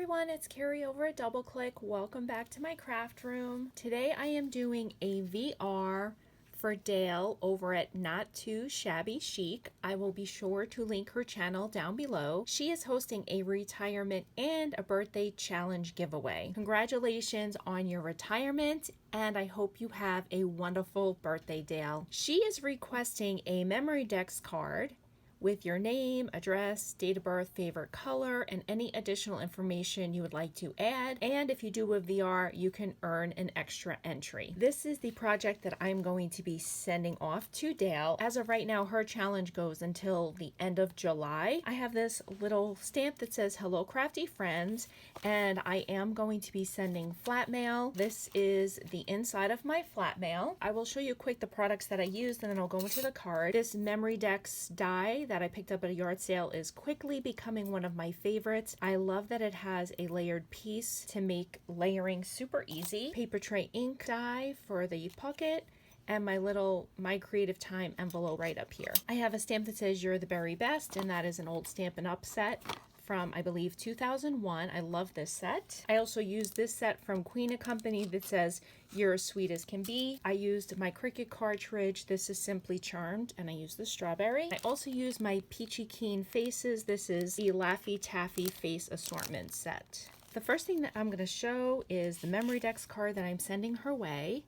everyone, it's Carrie over at Double Click. Welcome back to my craft room. Today I am doing a VR for Dale over at Not Too Shabby Chic. I will be sure to link her channel down below. She is hosting a retirement and a birthday challenge giveaway. Congratulations on your retirement, and I hope you have a wonderful birthday, Dale. She is requesting a Memdex card with your name, address, date of birth, favorite color, and any additional information you would like to add. And if you do a VR, you can earn an extra entry. This is the project that I'm going to be sending off to Dale. As of right now, her challenge goes until the end of July. I have this little stamp that says, "Hello Crafty Friends," and I am going to be sending flat mail. This is the inside of my flat mail. I will show you quick the products that I used, and then I'll go into the card. This Memdex die that I picked up at a yard sale is quickly becoming one of my favorites. I love that it has a layered piece to make layering super easy. Paper tray ink die for the pocket, and my little My Creative Time envelope right up here. I have a stamp that says "You're the Very Best," and that is an old Stampin' Up set from, I believe, 2001. I love this set. I also used this set from Queen & Company that says "You're as Sweet as Can Be." I used my Cricut cartridge. This is Simply Charmed, and I used the strawberry. I also used my Peachy Keen faces. This is the Laffy Taffy face assortment set. The first thing that I'm going to show is the Memdex card that I'm sending her way.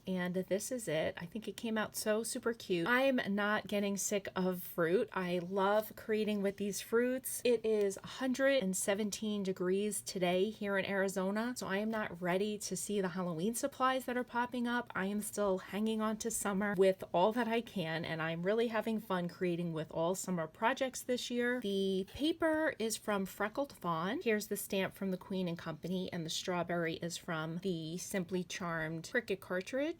And this is it. I think it came out so super cute. I'm not getting sick of fruit. I love creating with these fruits. It is 117 degrees today here in Arizona, so I am not ready to see the Halloween supplies that are popping up. I am still hanging on to summer with all that I can, and I'm really having fun creating with all summer projects this year. The paper is from Freckled Fawn. Here's the stamp from the Queen & Company, and the strawberry is from the Simply Charmed Cricut cartridge.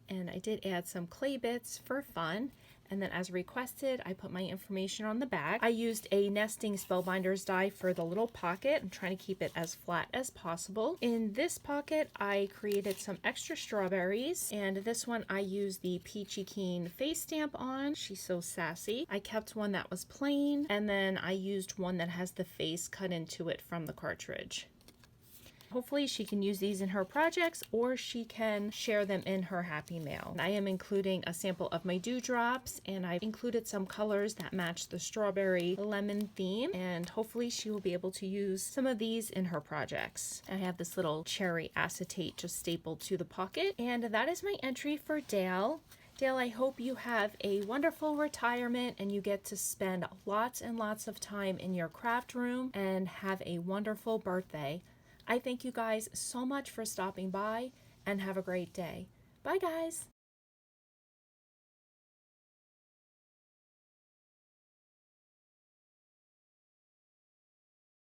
And I did add some clay bits for fun, and then as requested I put my information on the back. I used a nesting spellbinders die for the little pocket. I'm trying to keep it as flat as possible. In this pocket I created some extra strawberries, and this one I used the Peachy Keen face stamp on. She's so sassy. I kept one that was plain, and then I used one that has the face cut into it from the cartridge. Hopefully she can use these in her projects, or she can share them in her happy mail. I am including a sample of my dewdrops, and I've included some colors that match the strawberry lemon theme, and hopefully she will be able to use some of these in her projects. I have this little cherry acetate just stapled to the pocket, and that is my entry for Dale. Dale, I hope you have a wonderful retirement and you get to spend lots and lots of time in your craft room and have a wonderful birthday. I thank you guys so much for stopping by, and have a great day. Bye guys.